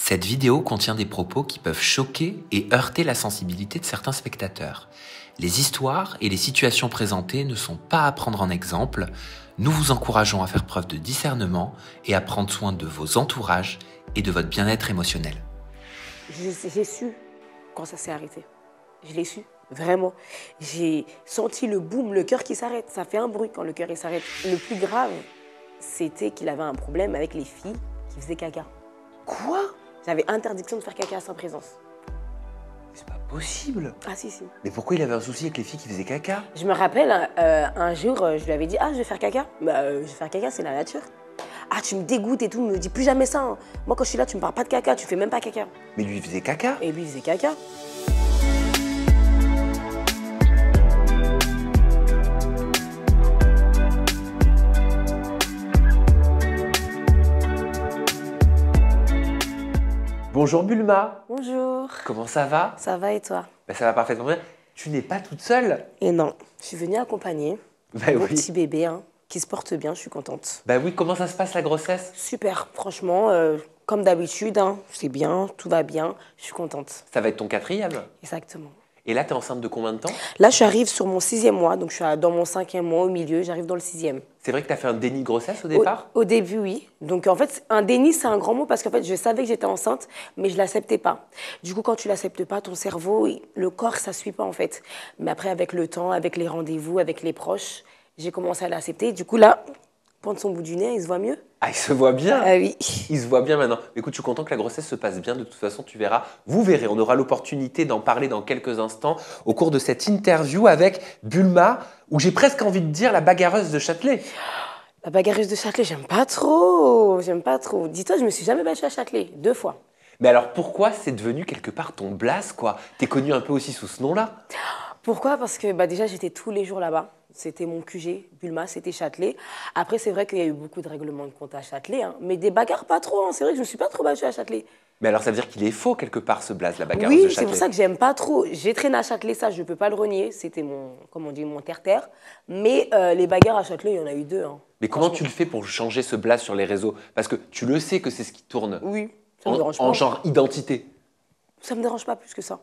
Cette vidéo contient des propos qui peuvent choquer et heurter la sensibilité de certains spectateurs. Les histoires et les situations présentées ne sont pas à prendre en exemple. Nous vous encourageons à faire preuve de discernement et à prendre soin de vos entourages et de votre bien-être émotionnel. J'ai su quand ça s'est arrêté. Je l'ai su, vraiment. J'ai senti le boum, le cœur qui s'arrête. Ça fait un bruit quand le cœur s'arrête. Le plus grave, c'était qu'il avait un problème avec les filles qui faisaient caca. Quoi? J'avais interdiction de faire caca à sa présence. C'est pas possible. Ah si, si. Mais pourquoi il avait un souci avec les filles qui faisaient caca? Je me rappelle, un jour, je lui avais dit « Ah, je vais faire caca. » Je vais faire caca, c'est la nature. « Ah, tu me dégoûtes et tout, me dis plus jamais ça. Hein. Moi, quand je suis là, tu me parles pas de caca, tu fais même pas caca. » Mais lui, il faisait caca? Et lui, il faisait caca. Bonjour Bulma. Bonjour. Comment ça va? Ça va et toi? Ça va parfaitement bien. Tu n'es pas toute seule? Et non, je suis venue accompagner mon petit bébé hein, qui se porte bien, je suis contente. Bah oui, comment ça se passe la grossesse? Super, franchement, comme d'habitude, hein, c'est bien, tout va bien, je suis contente. Ça va être ton 4e? Exactement. Et là, t'es enceinte de combien de temps? Là, j'arrive sur mon 6e mois, donc je suis dans mon 5e mois au milieu, j'arrive dans le 6e. C'est vrai que t'as fait un déni de grossesse au départ? Au début, oui. Donc en fait, un déni, c'est un grand mot parce qu'en fait, je savais que j'étais enceinte, mais je ne l'acceptais pas. Du coup, quand tu ne l'acceptes pas, ton cerveau, le corps, ça ne suit pas en fait. Mais après, avec le temps, avec les rendez-vous, avec les proches, j'ai commencé à l'accepter. Du coup, là, prendre son bout du nez, il se voit mieux. Ah, il se voit bien? Ah oui. Il se voit bien maintenant. Écoute, je suis content que la grossesse se passe bien. De toute façon, tu verras. Vous verrez, on aura l'opportunité d'en parler dans quelques instants au cours de cette interview avec Bulma, où j'ai presque envie de dire la bagarreuse de Châtelet. La bagarreuse de Châtelet, j'aime pas trop. J'aime pas trop. Dis-toi, je me suis jamais battue à Châtelet, 2 fois. Mais alors, pourquoi c'est devenu quelque part ton blase, quoi? T'es connue un peu aussi sous ce nom-là? Pourquoi? Parce que déjà, j'étais tous les jours là-bas. C'était mon QG, Bulma, c'était Châtelet. Après, c'est vrai qu'il y a eu beaucoup de règlements de compte à Châtelet, hein, mais des bagarres pas trop. Hein. C'est vrai que je ne me suis pas trop battue à Châtelet. Mais alors, ça veut dire qu'il est faux quelque part, ce blase, la bagarreuse de Oui, Châtelet? c'est pour ça que j'aime pas trop. J'ai traîné à Châtelet, ça, je ne peux pas le renier. C'était mon, comme on dit, mon terre-terre. Mais les bagarres à Châtelet, il y en a eu 2. Hein. Mais comment tu le fais pour changer ce blase sur les réseaux? Parce que tu le sais que c'est ce qui tourne. Oui, ça me dérange pas. En genre identité. Ça me dérange pas plus que ça.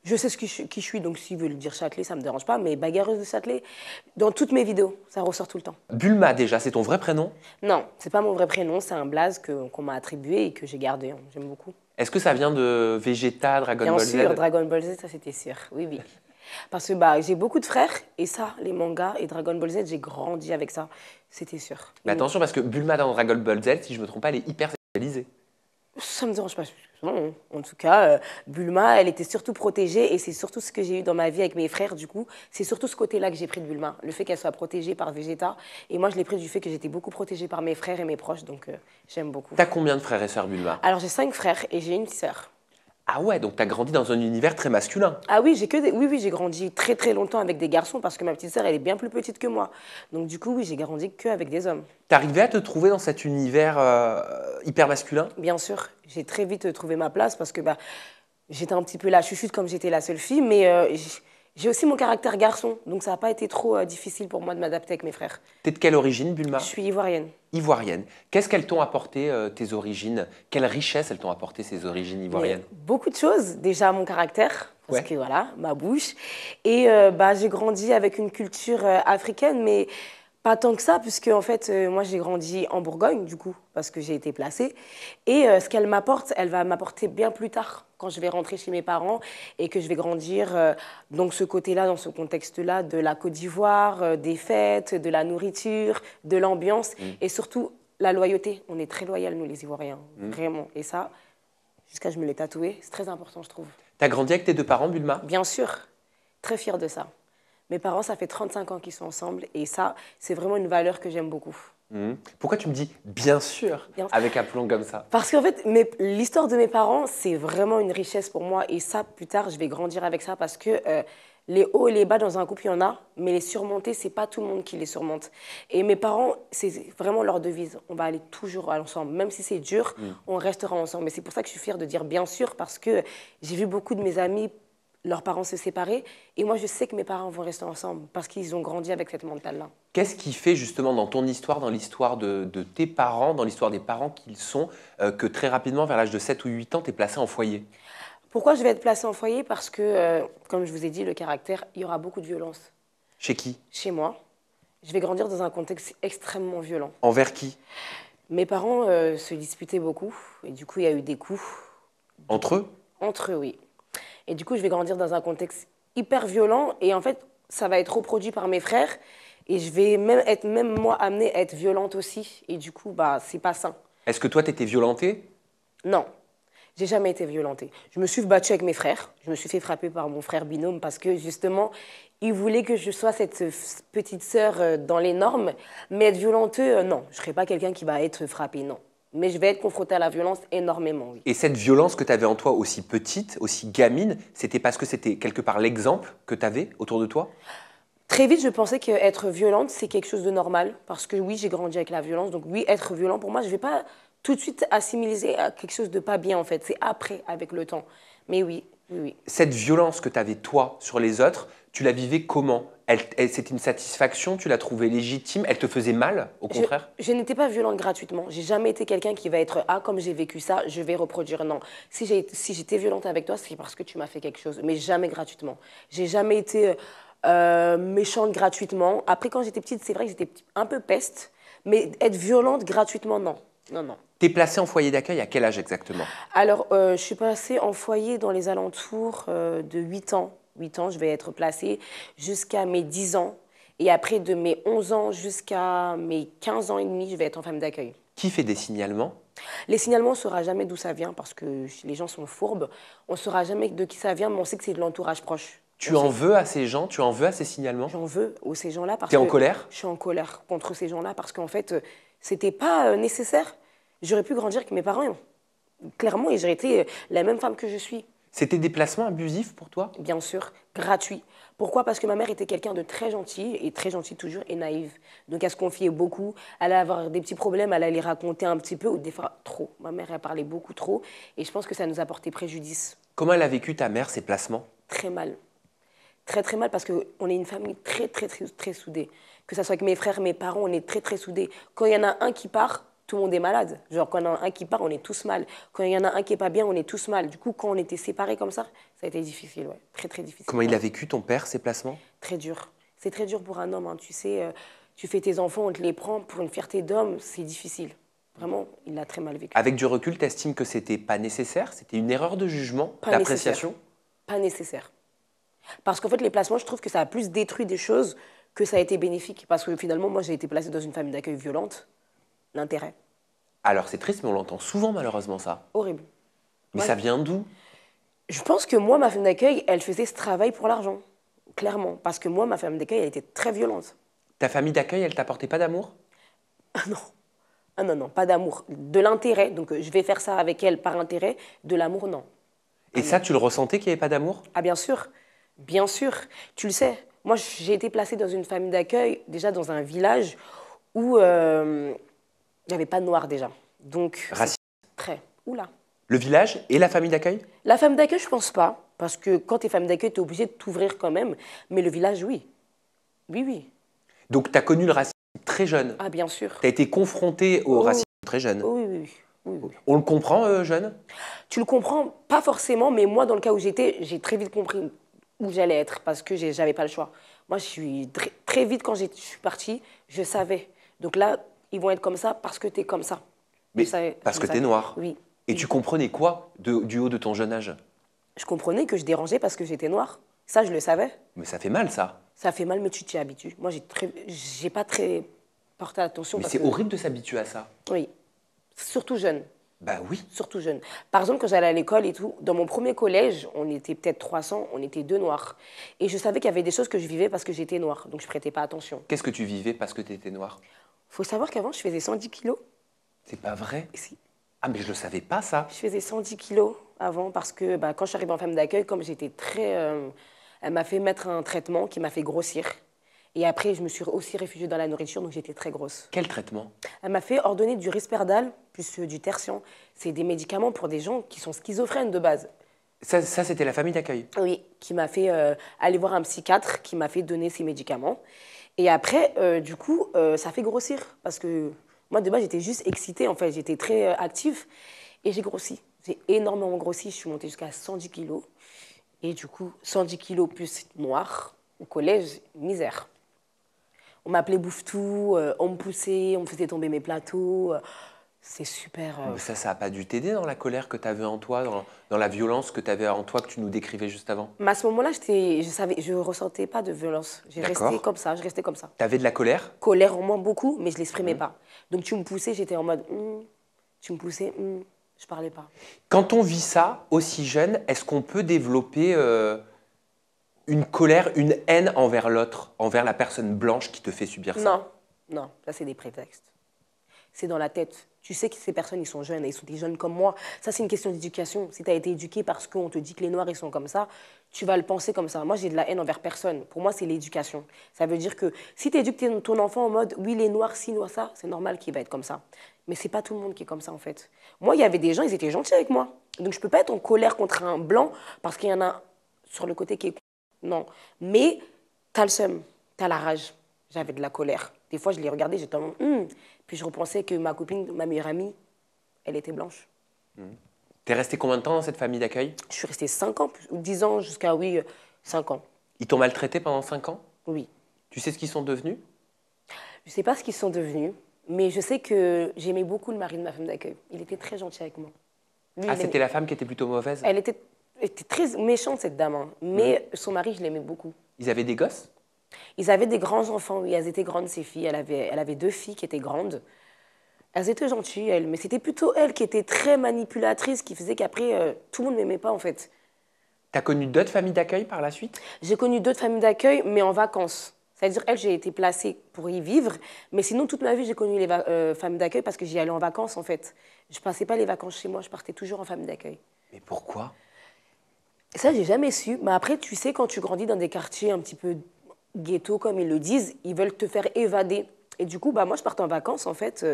Je sais qui je suis, donc s'ils veulent dire Châtelet, ça me dérange pas. Mais bagarreuse de Châtelet, dans toutes mes vidéos, ça ressort tout le temps. Bulma, déjà, c'est ton vrai prénom? Non, c'est pas mon vrai prénom, c'est un blaze qu'on m'a attribué et que j'ai gardé. Hein. J'aime beaucoup. Est-ce que ça vient de Vegeta, Dragon Ball Z? Bien sûr, Dragon Ball Z, ça c'était sûr. Oui, oui. Parce que j'ai beaucoup de frères et ça, les mangas et Dragon Ball Z, j'ai grandi avec ça. C'était sûr. Mais attention, parce que Bulma dans Dragon Ball Z, si je ne me trompe pas, elle est hyper sexualisée. Ça me dérange pas. Non, en tout cas, Bulma, elle était surtout protégée et c'est surtout ce que j'ai eu dans ma vie avec mes frères. Du coup, c'est surtout ce côté-là que j'ai pris de Bulma, le fait qu'elle soit protégée par Vegeta. Et moi, je l'ai pris du fait que j'étais beaucoup protégée par mes frères et mes proches, donc j'aime beaucoup. T'as combien de frères et sœurs, Bulma? Alors, j'ai 5 frères et j'ai une sœur. Ah ouais, donc t'as grandi dans un univers très masculin. Ah oui, oui, j'ai grandi très très longtemps avec des garçons parce que ma petite sœur, elle est bien plus petite que moi. Donc du coup, oui, j'ai grandi qu'avec des hommes. T'arrivais à te trouver dans cet univers hyper masculin? Bien sûr, j'ai très vite trouvé ma place parce que j'étais un petit peu la chouchoute comme j'étais la seule fille, mais j'ai aussi mon caractère garçon, donc ça n'a pas été trop difficile pour moi de m'adapter avec mes frères. T'es de quelle origine, Bulma? Je suis ivoirienne. Ivoirienne. Qu'est-ce qu'elles t'ont apporté, tes origines? Quelle richesse elles t'ont apporté, ces origines ivoiriennes? Beaucoup de choses. Déjà, mon caractère, parce que voilà, ma bouche. Et j'ai grandi avec une culture africaine, mais pas tant que ça, puisque en fait, moi, j'ai grandi en Bourgogne, du coup, parce que j'ai été placée. Et ce qu'elle m'apporte, elle va m'apporter bien plus tard, quand je vais rentrer chez mes parents et que je vais grandir donc ce côté-là, dans ce contexte-là, de la Côte d'Ivoire, des fêtes, de la nourriture, de l'ambiance et surtout la loyauté. On est très loyaux, nous, les Ivoiriens, vraiment. Et ça, jusqu'à je me l'ai tatoué, c'est très important, je trouve. T'as grandi avec tes 2 parents, Bulma? Bien sûr, très fière de ça. Mes parents, ça fait 35 ans qu'ils sont ensemble et ça, c'est vraiment une valeur que j'aime beaucoup. Pourquoi tu me dis « bien sûr » avec un plomb comme ça? Parce qu'en fait, l'histoire de mes parents, c'est vraiment une richesse pour moi et ça, plus tard, je vais grandir avec ça parce que les hauts et les bas dans un couple, il y en a, mais les surmonter, c'est pas tout le monde qui les surmonte. Et mes parents, c'est vraiment leur devise. On va aller toujours ensemble. Même si c'est dur, on restera ensemble. Et c'est pour ça que je suis fière de dire « bien sûr » parce que j'ai vu beaucoup de mes amis leurs parents se séparer. Et moi, je sais que mes parents vont rester ensemble parce qu'ils ont grandi avec cette mentale-là. Qu'est-ce qui fait justement dans ton histoire, dans l'histoire de tes parents, dans l'histoire des parents qu'ils sont, que très rapidement, vers l'âge de 7 ou 8 ans, tu es placée en foyer? Pourquoi je vais être placée en foyer? Parce que, comme je vous ai dit, le caractère, il y aura beaucoup de violence. Chez qui? Chez moi, je vais grandir dans un contexte extrêmement violent. Envers qui? Mes parents se disputaient beaucoup et du coup, il y a eu des coups. Entre eux? Entre eux, oui. Et du coup, je vais grandir dans un contexte hyper violent et en fait, ça va être reproduit par mes frères et je vais même moi amenée à être violente aussi et du coup, bah, c'est pas sain. Est-ce que toi, tu étais violentée? Non, j'ai jamais été violentée. Je me suis battue avec mes frères. Je me suis fait frapper par mon frère binôme parce que justement, il voulait que je sois cette petite sœur dans les normes. Mais être violenteux, non. Je ne serai pas quelqu'un qui va être frappé, non. Mais je vais être confrontée à la violence énormément, oui. Et cette violence que tu avais en toi aussi petite, aussi gamine, c'était parce que c'était quelque part l'exemple que tu avais autour de toi? Très vite, je pensais qu'être violente, c'est quelque chose de normal. Parce que oui, j'ai grandi avec la violence. Donc oui, être violent, pour moi, je ne vais pas tout de suite assimiler à quelque chose de pas bien, en fait. C'est après, avec le temps. Mais oui, oui, oui. Cette violence que tu avais toi sur les autres, tu la vivais comment? C'était une satisfaction? Tu la trouvais légitime? Elle te faisait mal, au contraire? Je n'étais pas violente gratuitement. J'ai jamais été quelqu'un qui va être ah, comme j'ai vécu ça, je vais reproduire. Non. Si j'étais violente avec toi, c'est parce que tu m'as fait quelque chose, mais jamais gratuitement. J'ai jamais été méchante gratuitement. Après, quand j'étais petite, c'est vrai que j'étais un peu peste, mais être violente gratuitement, non. Non, non. T'es placée en foyer d'accueil à quel âge exactement? Alors, je suis passée en foyer dans les alentours de 8 ans. 8 ans, je vais être placée jusqu'à mes 10 ans. Et après, de mes 11 ans jusqu'à mes 15 ans et demi, je vais être en famille d'accueil. Qui fait des signalements? Les signalements, on ne saura jamais d'où ça vient parce que les gens sont fourbes. On ne saura jamais de qui ça vient, mais on sait que c'est de l'entourage proche. Tu en veux à ces gens? Tu en veux à ces signalements? J'en veux à ces gens-là parce que… T'es en colère? Je suis en colère contre ces gens-là parce qu'en fait, c'était pas nécessaire. J'aurais pu grandir avec mes parents, clairement, et j'aurais été la même femme que je suis. C'était des placements abusifs pour toi? Bien sûr, gratuit. Pourquoi? Parce que ma mère était quelqu'un de très gentil, et très gentil toujours, et naïve. Donc elle se confiait beaucoup, elle allait avoir des petits problèmes, elle allait les raconter un petit peu, ou des fois trop. Ma mère, elle parlait beaucoup trop, et je pense que ça nous a porté préjudice. Comment elle a vécu ta mère, ces placements? Très mal. Très très mal, parce qu'on est une famille très très très très soudée. Que ce soit avec mes frères, mes parents, on est très très soudés. Quand il y en a un qui part, tout le monde est malade. Genre, quand il y en a un qui part, on est tous mal. Quand il y en a un qui est pas bien, on est tous mal. Du coup, quand on était séparés comme ça a été difficile, ouais. Très, très difficile. Comment il a vécu, ton père, ces placements? Très dur. C'est très dur pour un homme, hein. Tu sais, tu fais tes enfants, on te les prend pour une fierté d'homme, c'est difficile. Vraiment, il l'a très mal vécu. Avec du recul, tu estimes que c'était pas nécessaire? C'était une erreur de jugement, d'appréciation? Pas nécessaire. Parce qu'en fait, les placements, je trouve que ça a plus détruit des choses que ça a été bénéfique. Parce que finalement, moi, j'ai été placée dans une famille d'accueil violente. L'intérêt. Alors c'est triste, mais on l'entend souvent malheureusement ça. Horrible. Mais Ouais. ça vient d'où? Je pense que moi, ma famille d'accueil, elle faisait ce travail pour l'argent. Clairement. Parce que moi, ma famille d'accueil, elle était très violente. Ta famille d'accueil, elle t'apportait pas d'amour? Ah non. Ah non, non, pas d'amour. De l'intérêt. Donc je vais faire ça avec elle par intérêt. De l'amour, non. Et ça, tu le ressentais qu'il n'y avait pas d'amour? Ah bien sûr. Bien sûr. Tu le sais. Moi, j'ai été placée dans une famille d'accueil, déjà dans un village où il n'y avait pas de noirs déjà. Donc, Raciste. très. Oula. Le village et la famille d'accueil? La femme d'accueil, je pense pas. Parce que quand tu es femme d'accueil, tu es obligée de t'ouvrir quand même. Mais le village, oui. Oui, oui. Donc tu as connu le racisme très jeune. Ah, bien sûr. Tu as été confronté au Oh, racisme très jeune. Oui, oui, oui. Oui, oui. On le comprend, jeune? Tu le comprends pas forcément, mais moi, dans le cas où j'étais, j'ai très vite compris où j'allais être parce que j'avais pas le choix. Moi, je suis très vite, quand je suis partie, je savais. Donc là, ils vont être comme ça parce que tu es comme ça. Mais Je savais, parce je que savais. tu es noir. Oui. Et tu comprenais quoi du haut de ton jeune âge? Je comprenais que je dérangeais parce que j'étais noire. Ça, je le savais. Mais ça fait mal, ça. Ça fait mal, mais tu t'y habitues. Moi, j'ai pas très porté attention. Mais parce c'est que… horrible de s'habituer à ça. Oui. Surtout jeune. Bah oui. Surtout jeune. Par exemple, quand j'allais à l'école et tout, dans mon premier collège, on était peut-être 300, on était 2 noirs. Et je savais qu'il y avait des choses que je vivais parce que j'étais noire. Donc, je prêtais pas attention. Qu'est-ce que tu vivais parce que tu étais noir? Faut savoir qu'avant, je faisais 110 kilos. C'est pas vrai? Si. Ah, mais je le savais pas, ça. Je faisais 110 kilos avant parce que quand je suis arrivée en femme d'accueil, comme j'étais très… elle m'a fait mettre un traitement qui m'a fait grossir. Et après, je me suis aussi réfugiée dans la nourriture, donc j'étais très grosse. Quel traitement? Elle m'a fait ordonner du Risperdal plus du Tertian. C'est des médicaments pour des gens qui sont schizophrènes de base. Ça c'était la famille d'accueil. Oui, qui m'a fait aller voir un psychiatre qui m'a fait donner ces médicaments. Et après, du coup, ça fait grossir. Parce que moi, de base, j'étais juste excitée, en fait. J'étais très active. Et j'ai grossi. J'ai énormément grossi. Je suis montée jusqu'à 110 kilos. Et du coup, 110 kilos plus noir, au collège, misère. On m'appelait Bouffe-tout, on me poussait, on me faisait tomber mes plateaux. C'est super. Mais ça n'a pas dû t'aider dans la colère que tu avais en toi, dans la violence que tu avais en toi, que tu nous décrivais juste avant? Mais à ce moment-là, je ressentais pas de violence. J'ai resté comme ça, je restais comme ça. Tu avais de la colère? Colère en moi beaucoup, mais je l'exprimais pas. Donc tu me poussais, j'étais en mode, tu me poussais, je parlais pas. Quand on vit ça aussi jeune, est-ce qu'on peut développer une colère, une haine envers l'autre, envers la personne blanche qui te fait subir ça? Non, non, ça c'est des prétextes. C'est dans la tête. Tu sais que ces personnes, ils sont jeunes, ils sont des jeunes comme moi. Ça, c'est une question d'éducation. Si tu as été éduqué parce qu'on te dit que les Noirs, ils sont comme ça, tu vas le penser comme ça. Moi, j'ai de la haine envers personne. Pour moi, c'est l'éducation. Ça veut dire que si tu éduques ton enfant en mode, oui, les Noirs, ci, Noirs, ça, c'est normal qu'il va être comme ça. Mais c'est pas tout le monde qui est comme ça, en fait. Moi, il y avait des gens, ils étaient gentils avec moi. Donc, je peux pas être en colère contre un blanc parce qu'il y en a sur le côté qui est... Non. Mais t'as le seum, t'as la rage. J'avais de la colère. Des fois, je les regardais, j'étais en mode, Puis je repensais que ma copine, ma meilleure amie, elle était blanche. T'es resté combien de temps dans cette famille d'accueil? Je suis restée 5 ans, ou 10 ans jusqu'à, oui, 5 ans. Ils t'ont maltraité pendant 5 ans? Oui. Tu sais ce qu'ils sont devenus? Je ne sais pas ce qu'ils sont devenus, mais je sais que j'aimais beaucoup le mari de ma femme d'accueil. Il était très gentil avec moi. Lui, Ah, c'était la femme qui était plutôt mauvaise? Elle était très méchante, cette dame. Hein. Mais son mari, je l'aimais beaucoup. Ils avaient des gosses? Ils avaient des grands-enfants, oui. Elles étaient grandes, ces filles. Elle avait 2 filles qui étaient grandes. Elles étaient gentilles, elles. Mais c'était plutôt elle qui était très manipulatrice, qui faisait qu'après, tout le monde ne m'aimait pas, en fait. T'as connu d'autres familles d'accueil par la suite? J'ai connu d'autres familles d'accueil, mais en vacances. C'est-à-dire, elle, j'ai été placée pour y vivre. Mais sinon, toute ma vie, j'ai connu les familles d'accueil parce que j'y allais en vacances, en fait. Je ne passais pas les vacances chez moi, je partais toujours en famille d'accueil. Mais pourquoi? Ça, j'ai jamais su. Mais après, tu sais, quand tu grandis dans des quartiers un petit peu ghetto, comme ils le disent, ils veulent te faire évader. Et du coup, moi, je partais en vacances, en fait,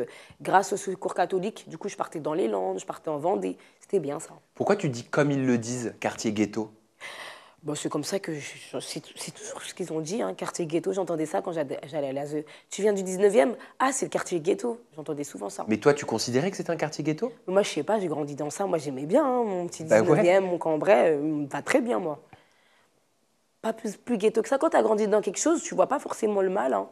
grâce au secours catholique. Du coup, je partais dans les Landes, je partais en Vendée. C'était bien, ça. Pourquoi tu dis comme ils le disent, quartier ghetto? C'est comme ça que c'est toujours ce qu'ils ont dit, hein, quartier ghetto. J'entendais ça quand j'allais à l'ASE. Tu viens du 19e? Ah, c'est le quartier ghetto. J'entendais souvent ça. Mais toi, tu considérais que c'était un quartier ghetto? Moi, je sais pas, j'ai grandi dans ça. Moi, j'aimais bien, hein, mon petit 19e, mon Cambrai, me va très bien, moi. Pas plus ghetto que ça. Quand tu as grandi dans quelque chose, tu vois pas forcément le mal. Hein.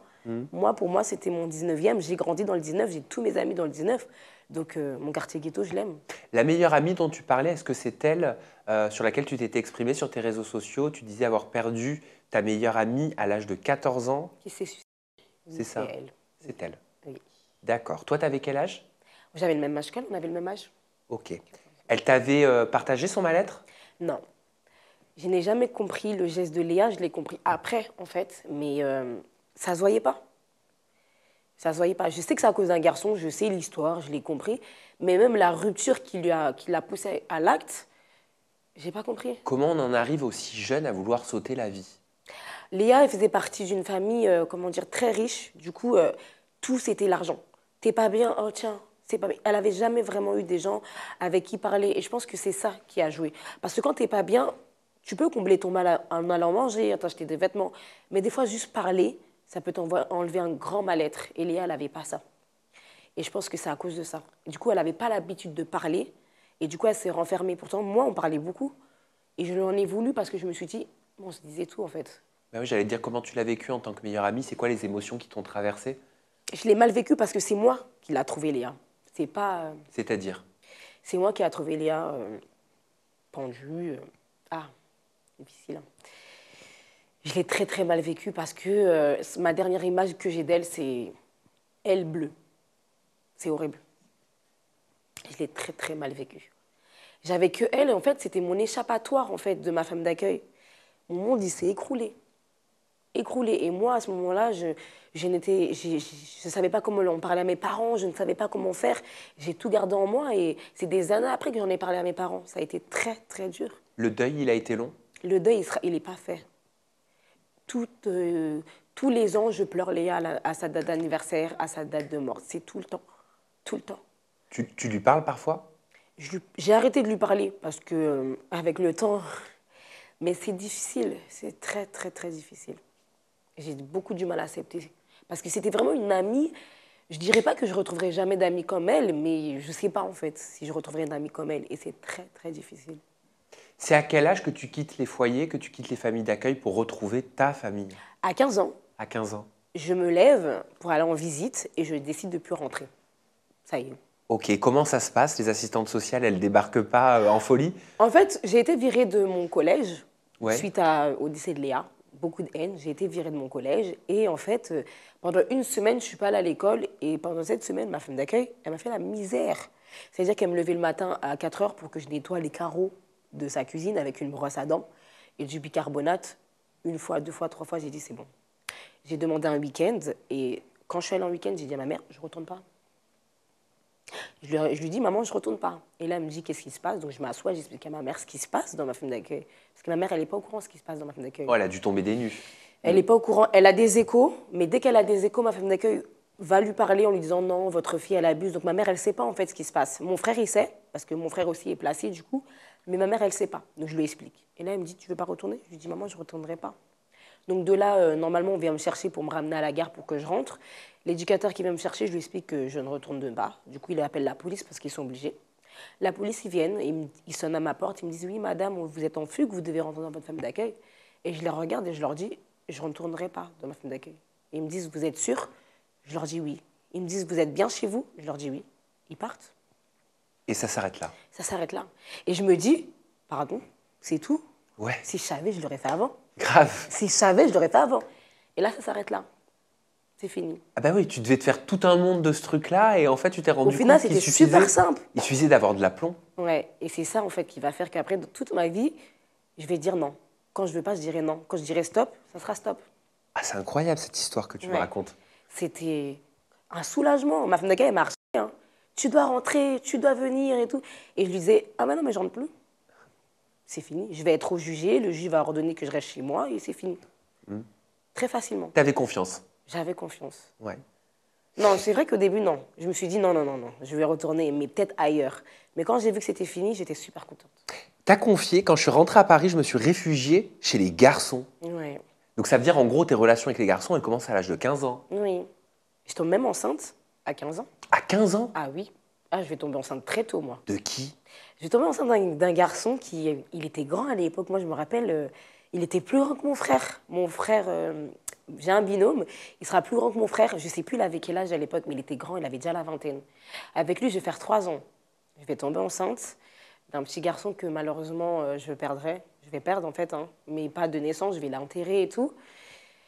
Moi, pour moi, c'était mon 19e. J'ai grandi dans le 19, j'ai tous mes amis dans le 19. Donc, mon quartier ghetto, je l'aime. La meilleure amie dont tu parlais, est-ce que c'est elle sur laquelle tu t'étais exprimée sur tes réseaux sociaux? Tu disais avoir perdu ta meilleure amie à l'âge de 14 ans. Qui s'est suicidée? C'est ça? Elle. C'est elle. Oui. D'accord. Toi, t'avais quel âge? J'avais le même âge qu'elle, on avait le même âge. Ok. Elle t'avait partagé son mal-être? Non. Je n'ai jamais compris le geste de Léa, je l'ai compris après, en fait, mais ça se voyait pas. Ça se voyait pas. Je sais que c'est à cause d'un garçon, je sais l'histoire, je l'ai compris, mais même la rupture qui l'a poussé à l'acte, j'ai pas compris. Comment on en arrive aussi jeune à vouloir sauter la vie? Léa, elle faisait partie d'une famille, comment dire, très riche. Du coup, tout c'était l'argent. T'es pas bien, oh tiens, c'est pas bien. Elle avait jamais vraiment eu des gens avec qui parler, et je pense que c'est ça qui a joué. Parce que quand t'es pas bien, tu peux combler ton mal en allant manger, en t'acheter des vêtements, mais des fois juste parler, ça peut enlever un grand mal-être. Et Léa, elle n'avait pas ça. Et je pense que c'est à cause de ça. Du coup, elle n'avait pas l'habitude de parler. Et du coup, elle s'est renfermée. Pourtant, moi, on parlait beaucoup. Et je lui en ai voulu parce que je me suis dit, on se disait tout, en fait. Ben oui, j'allais te dire comment tu l'as vécu en tant que meilleure amie. C'est quoi les émotions qui t'ont traversé? Je l'ai mal vécu parce que c'est moi qui l'a trouvé, Léa. C'est pas... C'est-à-dire? C'est moi qui a trouvé Léa pendue. Difficile. Hein. Je l'ai très très mal vécu parce que ma dernière image que j'ai d'elle, c'est elle bleue. C'est horrible. Je l'ai très très mal vécu. J'avais que elle, et en fait, c'était mon échappatoire en fait de ma femme d'accueil. Mon monde, il s'est écroulé. Écroulé. Et moi, à ce moment-là, je ne savais pas comment en parler à mes parents, je ne savais pas comment faire. J'ai tout gardé en moi et c'est des années après que j'en ai parlé à mes parents. Ça a été très très dur. Le deuil, il a été long? Le deuil, il n'est pas fait. Tous les ans, je pleure Léa à sa date d'anniversaire, à sa date de mort. C'est tout le temps. Tout le temps. Tu lui parles parfois? J'ai arrêté de lui parler parce que, avec le temps, mais c'est difficile. C'est très, très, très difficile. J'ai beaucoup du mal à accepter. Parce que c'était vraiment une amie. Je dirais pas que je retrouverai jamais d'amis comme elle, mais je sais pas en fait si je retrouverai une amie comme elle. Et c'est très, très difficile. C'est à quel âge que tu quittes les foyers, que tu quittes les familles d'accueil pour retrouver ta famille? À 15 ans, À 15 ans. je me lève pour aller en visite et je décide de plus rentrer. Ça y est. Ok, comment ça se passe? Les assistantes sociales, elles débarquent pas en folie? En fait, j'ai été virée de mon collège Ouais. suite au décès de Léa. Beaucoup de haine. J'ai été virée de mon collège. Et en fait, pendant une semaine, je ne suis pas allée à l'école. Et pendant cette semaine, ma femme d'accueil, elle m'a fait la misère. C'est-à-dire qu'elle me levait le matin à 4 heures pour que je nettoie les carreaux de sa cuisine avec une brosse à dents et du bicarbonate. Une fois, deux fois, trois fois, j'ai dit c'est bon. J'ai demandé un week-end. Et quand je suis allée en week-end, j'ai dit à ma mère, je ne retourne pas. Je lui dis, maman, je ne retourne pas. Et là, elle me dit, qu'est-ce qui se passe? Donc, je m'assois, j'explique à ma mère ce qui se passe dans ma famille d'accueil. Parce que ma mère, elle n'est pas au courant de ce qui se passe dans ma famille d'accueil. Oh, elle a dû tomber des nues. Elle n'est pas au courant. Elle a des échos, mais dès qu'elle a des échos, ma famille d'accueil va lui parler en lui disant, non, votre fille, elle abuse. Donc, ma mère, elle ne sait pas en fait ce qui se passe. Mon frère, il sait, parce que mon frère aussi est placé, du coup. Mais ma mère, elle ne sait pas. Donc, je lui explique. Et là, elle me dit, tu ne veux pas retourner? Je lui dis, maman, je ne retournerai pas. Donc de là, normalement, on vient me chercher pour me ramener à la gare pour que je rentre. L'éducateur qui vient me chercher, je lui explique que je ne retourne pas. Du coup, il appelle la police parce qu'ils sont obligés. La police, ils viennent, ils sonnent à ma porte, ils me disent « Oui, madame, vous êtes en fugue, vous devez rentrer dans votre famille d'accueil. » Et je les regarde et je leur dis « Je ne retournerai pas dans ma famille d'accueil. » Ils me disent « Vous êtes sûr ?» Je leur dis « Oui. » Ils me disent « Vous êtes bien chez vous ?» Je leur dis « Oui. » Ils partent. Et ça s'arrête là. Ça s'arrête là. Et je me dis « Pardon, c'est tout. Ouais. Si je savais, je l'aurais fait avant. Grave. Si je savais, je l'aurais fait avant. » Et là, ça s'arrête là. C'est fini. Ah bah oui, tu devais te faire tout un monde de ce truc-là et en fait, tu t'es rendu Au final, compte qu'il c'était super simple. Il suffisait d'avoir de l'aplomb. Ouais, et c'est ça, en fait, qui va faire qu'après, dans toute ma vie, je vais dire non. Quand je veux pas, je dirai non. Quand je dirai stop, ça sera stop. Ah, c'est incroyable cette histoire que tu me racontes. C'était un soulagement. Ma femme d'accueil, elle marchait. Hein. Tu dois rentrer, tu dois venir et tout. Et je lui disais, ah ben non, mais je rentre plus. C'est fini. Je vais être jugée, le juge va ordonner que je reste chez moi et c'est fini. Très facilement. Tu avais confiance. J'avais confiance. Ouais. Non, c'est vrai qu'au début, non. Je me suis dit, non, je vais retourner, mais peut-être ailleurs. Mais quand j'ai vu que c'était fini, j'étais super contente. T'as confié, quand je suis rentrée à Paris, je me suis réfugiée chez les garçons. Ouais. Donc ça veut dire, en gros, tes relations avec les garçons, elles commencent à l'âge de 15 ans. Oui. Je tombe même enceinte à 15 ans. À 15 ans? Ah oui. Ah, je vais tomber enceinte très tôt, moi. De qui? Je vais tomber enceinte d'un garçon qui, il était grand à l'époque. Moi, je me rappelle, il était plus grand que mon frère. Mon frère, j'ai un binôme, il sera plus grand que mon frère. Je ne sais plus il avait quel âge à l'époque, mais il était grand, il avait déjà la vingtaine. Avec lui, je vais faire 3 ans. Je vais tomber enceinte d'un petit garçon que malheureusement, je perdrai. Je vais perdre en fait, hein, mais pas de naissance, je vais l'enterrer et tout.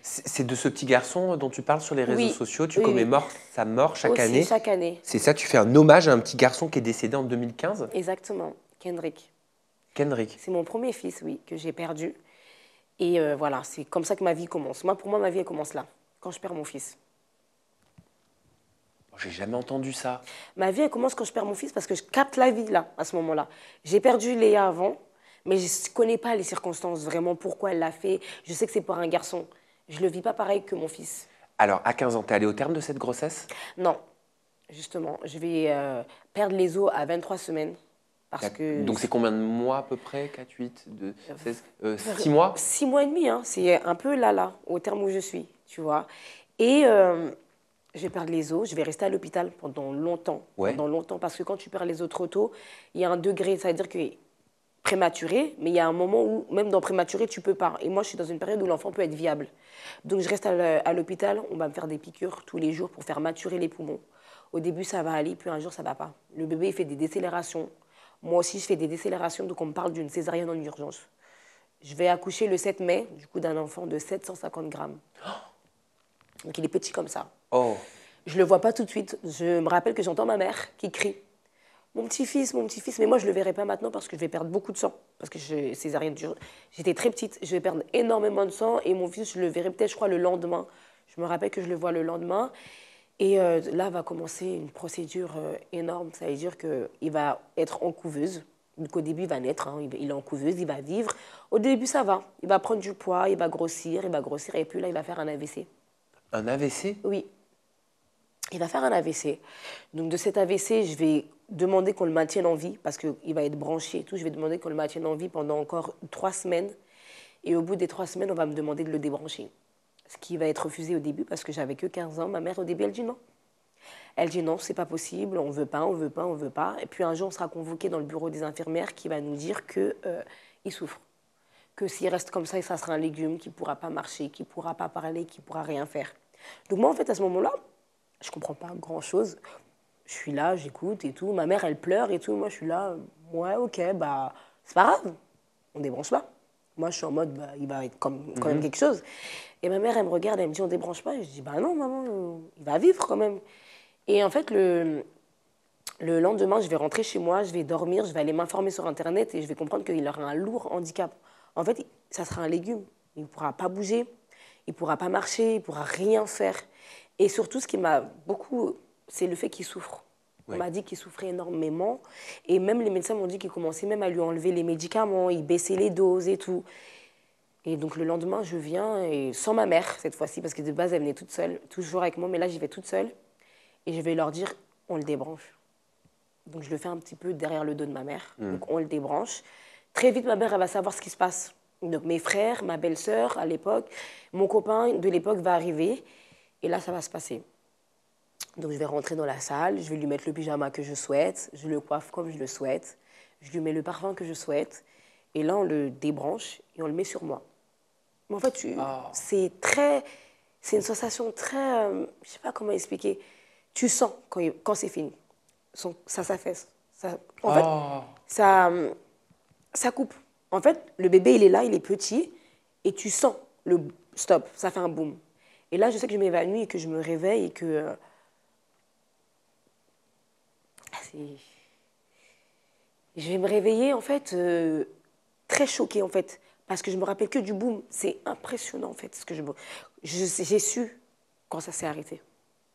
C'est de ce petit garçon dont tu parles sur les réseaux sociaux. Tu Oui, commémores sa mort chaque année. Chaque année. C'est ça, tu fais un hommage à un petit garçon qui est décédé en 2015? Exactement, Kendrick. Kendrick. C'est mon premier fils, oui, que j'ai perdu. Et voilà, c'est comme ça que ma vie commence. Moi, pour moi, ma vie, elle commence là, quand je perds mon fils. J'ai jamais entendu ça. Ma vie, elle commence quand je perds mon fils parce que je capte la vie, là, à ce moment-là. J'ai perdu Léa avant, mais je ne connais pas les circonstances, vraiment, pourquoi elle l'a fait. Je sais que c'est pour un garçon. Je ne le vis pas pareil que mon fils. Alors, à 15 ans, t'es allée au terme de cette grossesse? Non, justement. Je vais perdre les os à 23 semaines. Parce que... Donc, c'est combien de mois à peu près? 4, 8, 2, 16, 6 mois? 6 mois et demi, hein. C'est un peu là, au terme où je suis, tu vois. Et je vais perdre les os, je vais rester à l'hôpital pendant longtemps. Ouais. Pendant longtemps, parce que quand tu perds les os trop tôt, il y a un degré, ça veut dire que prématuré, mais il y a un moment où, même dans prématuré, tu peux pas. Et moi, je suis dans une période où l'enfant peut être viable. Donc, je reste à l'hôpital, on va me faire des piqûres tous les jours pour faire maturer les poumons. Au début, ça va aller, puis un jour, ça va pas. Le bébé, il fait des décélérations. Moi aussi, je fais des décélérations, donc on me parle d'une césarienne en urgence. Je vais accoucher le 7 mai, du coup, d'un enfant de 750 grammes. Donc, il est petit comme ça. Oh. Je ne le vois pas tout de suite. Je me rappelle que j'entends ma mère qui crie. Mon petit-fils, mon petit-fils. Mais moi, je ne le verrai pas maintenant parce que je vais perdre beaucoup de sang. Parce que césarienne d'urgence. J'étais très petite. Je vais perdre énormément de sang. Et mon fils, je le verrai peut-être, je crois, le lendemain. Je me rappelle que je le vois le lendemain. Et là va commencer une procédure énorme. Ça veut dire qu'il va être en couveuse. Donc au début, il va naître, hein, il est en couveuse, il va vivre. Au début, ça va. Il va prendre du poids, il va grossir. Et puis là, il va faire un AVC. Un AVC? Oui. Il va faire un AVC. Donc de cet AVC, je vais demander qu'on le maintienne en vie parce qu'il va être branché et tout. Je vais demander qu'on le maintienne en vie pendant encore 3 semaines. Et au bout des 3 semaines, on va me demander de le débrancher. ce qui va être refusé au début parce que j'avais que 15 ans. Ma mère, au début, elle dit non. Elle dit non, c'est pas possible, on veut pas, on veut pas, on veut pas. Et puis un jour, on sera convoqué dans le bureau des infirmières qui va nous dire qu'il souffre. Que s'il reste comme ça, ça sera un légume qui pourra pas marcher, qui pourra pas parler, qui pourra rien faire. Donc moi, en fait, à ce moment-là, je comprends pas grand-chose. Je suis là, j'écoute et tout. Ma mère, elle pleure et tout. Moi, je suis là, ouais, ok, bah, c'est pas grave, on débranche pas. Moi, je suis en mode, bah, il va être quand même quelque chose. Et ma mère, elle me regarde, elle me dit, on débranche pas. Et je dis, bah non, maman, il va vivre quand même. Et en fait, le lendemain, je vais rentrer chez moi, je vais dormir, je vais aller m'informer sur Internet et je vais comprendre qu'il aura un lourd handicap. En fait, ça sera un légume. Il ne pourra pas bouger, il ne pourra pas marcher, il ne pourra rien faire. Et surtout, ce qui m'a beaucoup, c'est le fait qu'il souffre. Oui. On m'a dit qu'il souffrait énormément. Et même les médecins m'ont dit qu'ils commençaient même à lui enlever les médicaments, ils baissaient les doses et tout. Et donc le lendemain, je viens, et sans ma mère cette fois-ci, parce que de base, elle venait toute seule, toujours avec moi, mais là, j'y vais toute seule. Et je vais leur dire, on le débranche. Donc je le fais un petit peu derrière le dos de ma mère. Donc on le débranche. Très vite, ma mère, elle va savoir ce qui se passe. Donc mes frères, ma belle-sœur à l'époque, mon copain de l'époque va arriver. Et là, ça va se passer. Donc je vais rentrer dans la salle, je vais lui mettre le pyjama que je souhaite, je le coiffe comme je le souhaite, je lui mets le parfum que je souhaite. Et là, on le débranche et on le met sur moi. Mais en fait, c'est une sensation très... je ne sais pas comment expliquer. Tu sens quand c'est fini. Ça s'affaisse. En fait, ça coupe. En fait, le bébé, il est là, il est petit, et tu sens le stop, ça fait un boum. Et là, je sais que je m'évanouis et que je me réveille et que... je vais me réveiller, en fait, très choquée, en fait, parce que je me rappelle que du boum. C'est impressionnant, en fait, ce que j'ai su quand ça s'est arrêté.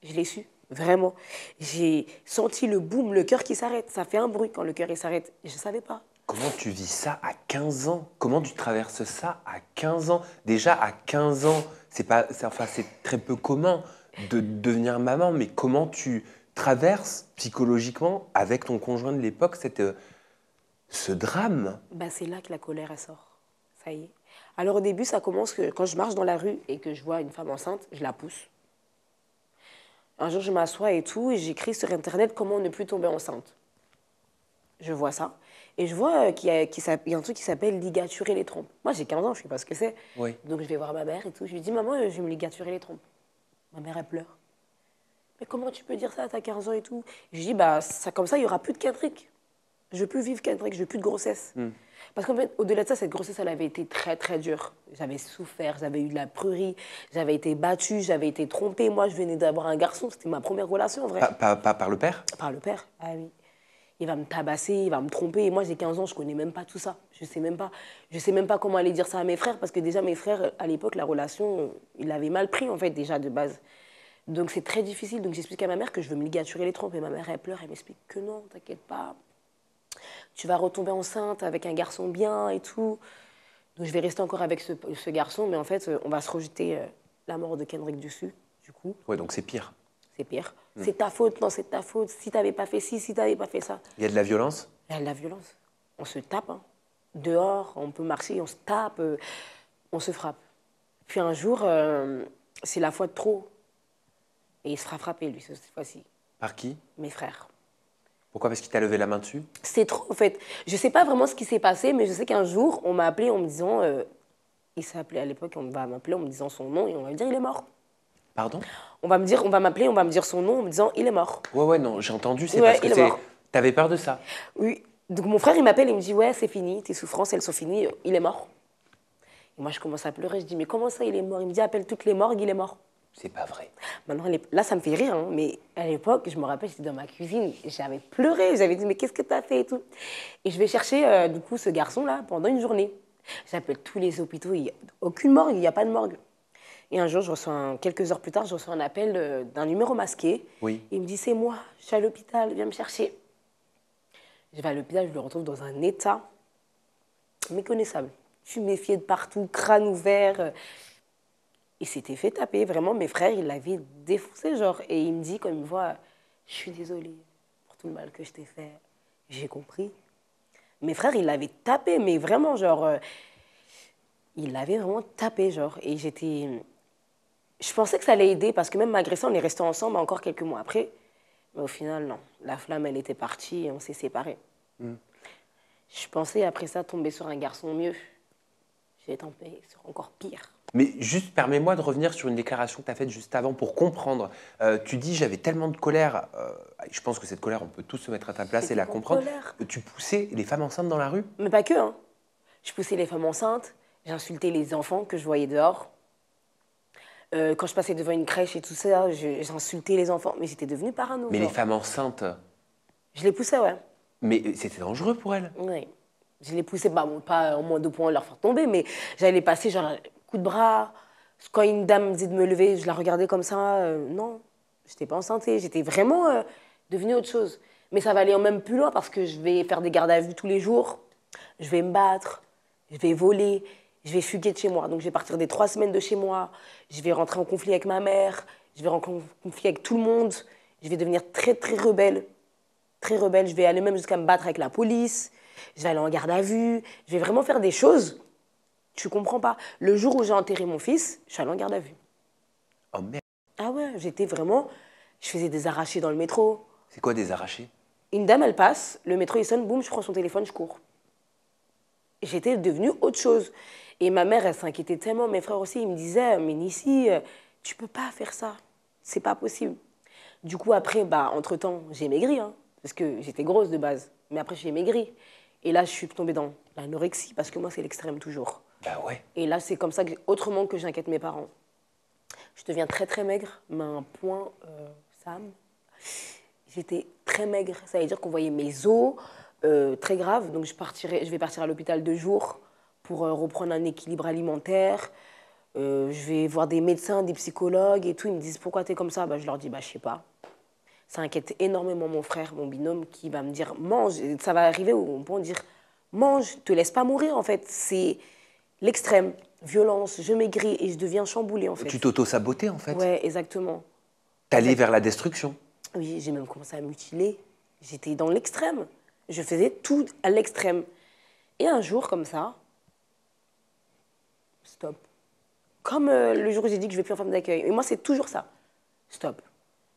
Je l'ai su. Vraiment. J'ai senti le boum, le cœur qui s'arrête. Ça fait un bruit quand le cœur s'arrête. Je ne savais pas. Comment tu vis ça à 15 ans? Comment tu traverses ça à 15 ans? Déjà, à 15 ans, c'est très peu commun de devenir maman, mais comment tu traverses psychologiquement avec ton conjoint de l'époque ce drame? Bah, c'est là que la colère elle sort. Ça y est. Alors au début, ça commence que quand je marche dans la rue et que je vois une femme enceinte, je la pousse. Un jour, je m'assois et tout, et j'écris sur Internet comment ne plus tomber enceinte. Je vois ça. Et je vois qu'il y a un truc qui s'appelle ligaturer les trompes. Moi, j'ai 15 ans, je ne sais pas ce que c'est. Oui. Donc, je vais voir ma mère et tout. Je lui dis, maman, je vais me ligaturer les trompes. Ma mère, elle pleure. Mais comment tu peux dire ça, t'as 15 ans et tout? Je lui dis, bah, comme ça, il n'y aura plus de Kendrick. Je ne veux plus vivre Kendrick, je ne veux plus de grossesse. Parce qu'en fait, au-delà de ça, cette grossesse, elle avait été très, très dure. J'avais souffert, j'avais eu de la prairie, j'avais été battue, j'avais été trompée. Moi, je venais d'avoir un garçon, c'était ma première relation, en vrai. Par le père? Par le père, ah oui. Il va me tabasser, il va me tromper. Et moi, j'ai 15 ans, je ne connais même pas tout ça. Je ne sais même pas comment aller dire ça à mes frères, parce que déjà, mes frères, à l'époque, la relation, ils l'avaient mal pris, en fait, déjà, de base. Donc, c'est très difficile. Donc, j'explique à ma mère que je veux me ligaturer les trompes. Et ma mère, elle pleure, elle m'explique que non, t'inquiète pas. Tu vas retomber enceinte avec un garçon bien et tout. Donc, je vais rester encore avec ce garçon, mais en fait, on va se rejeter la mort de Kendrick dessus, du coup. Ouais, donc c'est pire. C'est pire. C'est ta faute, non, c'est ta faute. Si tu n'avais pas fait ci, si tu n'avais pas fait ça. Il y a de la violence? Il y a de la violence. On se tape. Hein. Dehors, on peut marcher, on se tape, on se frappe. Puis un jour, c'est la fois de trop. Et il se fera frapper, lui, cette fois-ci. Par qui? Mes frères. Pourquoi? Parce qu'il t'a levé la main dessus? C'est trop, en fait. Je ne sais pas vraiment ce qui s'est passé, mais je sais qu'un jour, on m'a appelé en me disant... il s'est appelé à l'époque, on va m'appeler en me disant son nom et on va me dire il est mort. Pardon? On va m'appeler, on va me dire son nom en me disant il est mort. Ouais, non, j'ai entendu, c'est parce que t'avais peur de ça? Oui. Donc mon frère, il m'appelle et il me dit ouais, c'est fini, tes souffrances, elles sont finies, il est mort. Et moi, je commence à pleurer, je dis mais comment ça, il est mort? Il me dit appelle toutes les morgues, il est mort. C'est pas vrai. Maintenant, là, ça me fait rire, hein, mais à l'époque, je me rappelle, j'étais dans ma cuisine, j'avais pleuré, j'avais dit mais qu'est-ce que t'as fait et tout. Et je vais chercher du coup ce garçon-là pendant une journée. J'appelle tous les hôpitaux, il n'y a aucune morgue, il n'y a pas de morgue. Et un jour, quelques heures plus tard, je reçois un appel d'un numéro masqué. Oui. Il me dit c'est moi, je suis à l'hôpital, viens me chercher. Je vais à l'hôpital, je le retrouve dans un état méconnaissable. Tuméfié de partout, crâne ouvert. Il s'était fait taper, vraiment, mes frères, ils l'avaient défoncé, genre. Et il me dit, quand il me voit, je suis désolée pour tout le mal que je t'ai fait. J'ai compris. Mes frères, ils l'avaient tapé, mais vraiment, genre... ils l'avaient vraiment tapé, genre. Et j'étais... Je pensais que ça allait aider parce que même malgré ça, on est restés ensemble encore quelques mois après. Mais au final, non. La flamme, elle était partie et on s'est séparés. Je pensais après ça tomber sur un garçon mieux. J'ai tombé sur encore pire. Mais juste, permets-moi de revenir sur une déclaration que tu as faite juste avant pour comprendre. Tu dis, j'avais tellement de colère. Je pense que cette colère, on peut tous se mettre à ta place et la comprendre. Colère. Tu poussais les femmes enceintes dans la rue? Mais pas que, hein. Je poussais les femmes enceintes, j'insultais les enfants que je voyais dehors. Quand je passais devant une crèche et tout ça, j'insultais les enfants. Mais j'étais devenue parano. Mais genre. les femmes enceintes, Je les poussais, ouais. mais c'était dangereux pour elles. Oui. Je les poussais, bah, bon, pas en moins de points leur faire tomber, mais j'allais les passer, genre, coup de bras. Quand une dame me disait de me lever, je la regardais comme ça. Non, j'étais pas enceinte. J'étais vraiment devenue autre chose. Mais ça va aller même plus loin parce que je vais faire des gardes à vue tous les jours. Je vais me battre, je vais voler, je vais fuguer de chez moi. Donc je vais partir des 3 semaines de chez moi. Je vais rentrer en conflit avec ma mère. Je vais rentrer en conflit avec tout le monde. Je vais devenir très, très rebelle. Très rebelle. Je vais aller même jusqu'à me battre avec la police. Je vais aller en garde à vue. Je vais vraiment faire des choses. Tu comprends pas. Le jour où j'ai enterré mon fils, je suis allée en garde à vue. Oh merde. Ah ouais, j'étais vraiment... Je faisais des arrachés dans le métro. C'est quoi des arrachés? Une dame, elle passe, le métro, il sonne, boum, je prends son téléphone, je cours. J'étais devenue autre chose. Et ma mère, elle s'inquiétait tellement. Mes frères aussi, ils me disaient, mais Nissi, tu peux pas faire ça. C'est pas possible. Du coup, après, bah, entre-temps, j'ai maigri, hein, parce que j'étais grosse de base. Mais après, j'ai maigri. Et là, je suis tombée dans l'anorexie, parce que moi, c'est l'extrême toujours. Bah ouais. Et là, c'est comme ça, autrement que j'inquiète mes parents. Je deviens très, très maigre, mais à un point, Sam, j'étais très maigre. Ça veut dire qu'on voyait mes os, très grave. Donc, je vais partir à l'hôpital 2 jours pour reprendre un équilibre alimentaire. Je vais voir des médecins, des psychologues et tout. Ils me disent, pourquoi tu es comme ça? Bah, je leur dis, bah, je sais pas. Ça inquiète énormément mon frère, mon binôme, qui va me dire, mange. Ça va arriver où on peut dire, mange, te laisse pas mourir, en fait. C'est l'extrême. Violence, je maigris et je deviens chamboulée, en fait. Tu t'auto-sabotais, en fait? Ouais, exactement. T'allais vers la destruction? Oui, j'ai même commencé à mutiler. J'étais dans l'extrême. Je faisais tout à l'extrême. Et un jour, comme ça, stop. Comme le jour où j'ai dit que je ne vais plus en femme d'accueil. Et moi, c'est toujours ça. Stop.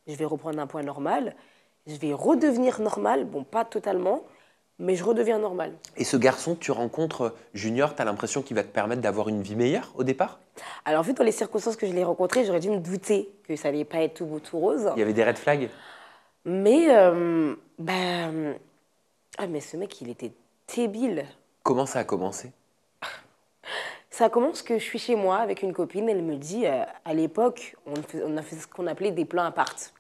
Je vais reprendre un poids normal. Je vais redevenir normal. Bon, pas totalement, mais je redeviens normal. Et ce garçon que tu rencontres, Junior, tu as l'impression qu'il va te permettre d'avoir une vie meilleure au départ? Alors, vu dans les circonstances que je l'ai rencontré, j'aurais dû me douter que ça n'allait pas être tout beau, tout rose. Il y avait des red flags? Mais, ah, mais ce mec, il était débile. Comment ça a commencé? Ça commence que je suis chez moi avec une copine. Elle me dit, à l'époque, on a fait ce qu'on appelait des plans appart.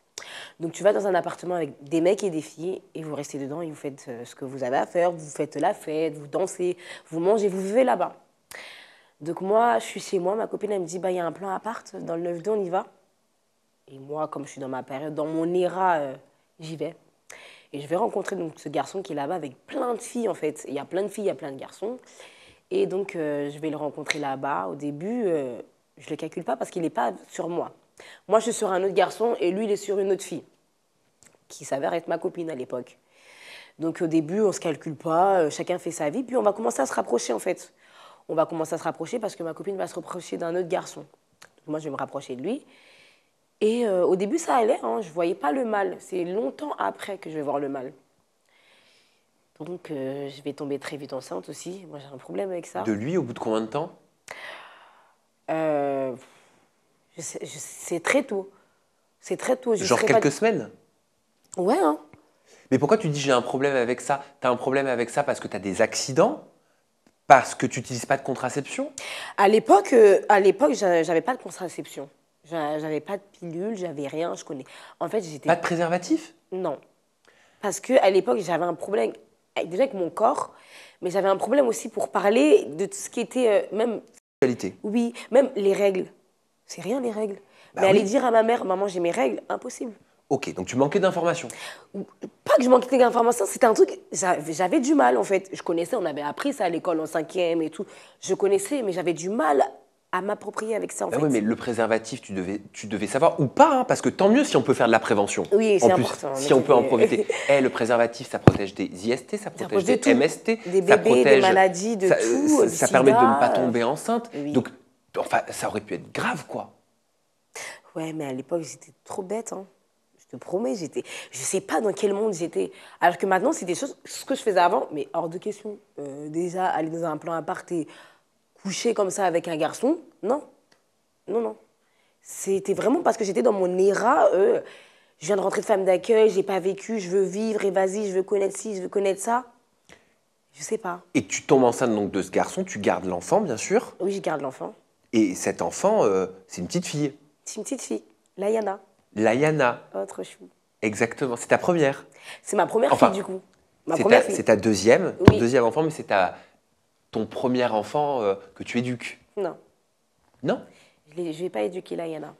Donc, tu vas dans un appartement avec des mecs et des filles et vous restez dedans et vous faites ce que vous avez à faire. Vous faites la fête, vous dansez, vous mangez, vous vivez là-bas. Donc, moi, je suis chez moi. Ma copine, elle me dit, bah, il y a un plan appart dans le 9-2, on y va. Et moi, comme je suis dans ma période, dans mon éra, j'y vais. Et je vais rencontrer donc, ce garçon qui est là-bas avec plein de filles, en fait. Il y a plein de filles, il y a plein de garçons. Et donc, je vais le rencontrer là-bas. Au début, je ne le calcule pas parce qu'il n'est pas sur moi. Moi, je suis sur un autre garçon et lui, il est sur une autre fille qui s'avère être ma copine à l'époque. Donc, au début, on ne se calcule pas, chacun fait sa vie. Puis, on va commencer à se rapprocher, en fait. On va commencer à se rapprocher parce que ma copine va se rapprocher d'un autre garçon. Donc, moi, je vais me rapprocher de lui. Et au début, ça allait, hein, je ne voyais pas le mal. C'est longtemps après que je vais voir le mal. Donc, je vais tomber très vite enceinte aussi. Moi, j'ai un problème avec ça. De lui, au bout de combien de temps? C'est très tôt. C'est très tôt. Genre quelques semaines? Ouais, hein. Mais pourquoi tu dis j'ai un problème avec ça? Tu as un problème avec ça parce que tu as des accidents? Parce que tu n'utilises pas de contraception? À l'époque, j'avais pas de contraception. J'avais pas de pilule, j'avais rien. En fait, j'étais... Pas de préservatif? Non. Parce qu'à l'époque, j'avais un problème déjà avec mon corps, mais j'avais un problème aussi pour parler de tout ce qui était même... Qualité. Oui, même les règles. C'est rien, les règles. Bah mais oui. aller dire à ma mère, maman, j'ai mes règles, impossible. Ok, donc tu manquais d'informations. Pas que je manquais d'informations, c'était un truc... J'avais du mal, en fait. Je connaissais, on avait appris ça à l'école en 5e et tout. Je connaissais, mais j'avais du mal à m'approprier avec ça, en fait. Oui, mais le préservatif, tu devais savoir, ou pas, hein, parce que tant mieux si on peut faire de la prévention. Oui, c'est en plus, important. Si on peut en profiter. Le préservatif, ça protège des IST, ça protège des tout. MST, des ça bébés, protège, des maladies, de tout. Ça permet de ne pas tomber enceinte. Oui. Donc, enfin, ça aurait pu être grave, quoi. Ouais, mais à l'époque, j'étais trop bête, hein. Je te promets, je sais pas dans quel monde j'étais. Alors que maintenant, c'est des choses, ce que je faisais avant, mais hors de question. Déjà, aller dans un plan appart et coucher comme ça avec un garçon, non. Non, non. C'était vraiment parce que j'étais dans mon éra. Je viens de rentrer de femme d'accueil, j'ai pas vécu, je veux vivre et vas-y, je veux connaître ci, je veux connaître ça. Je sais pas. Et tu tombes enceinte donc de ce garçon, tu gardes l'enfant, bien sûr. Oui, je garde l'enfant. Et cet enfant, c'est une petite fille. C'est une petite fille, Layana. Layana. Autre chou. Exactement. C'est ta première. C'est ma première Enfin, fille, du coup. Ma première fille. C'est ta deuxième, Oui. ton deuxième enfant, mais c'est ton premier enfant que tu éduques. Non. Non? Je ne vais pas éduquer Layana.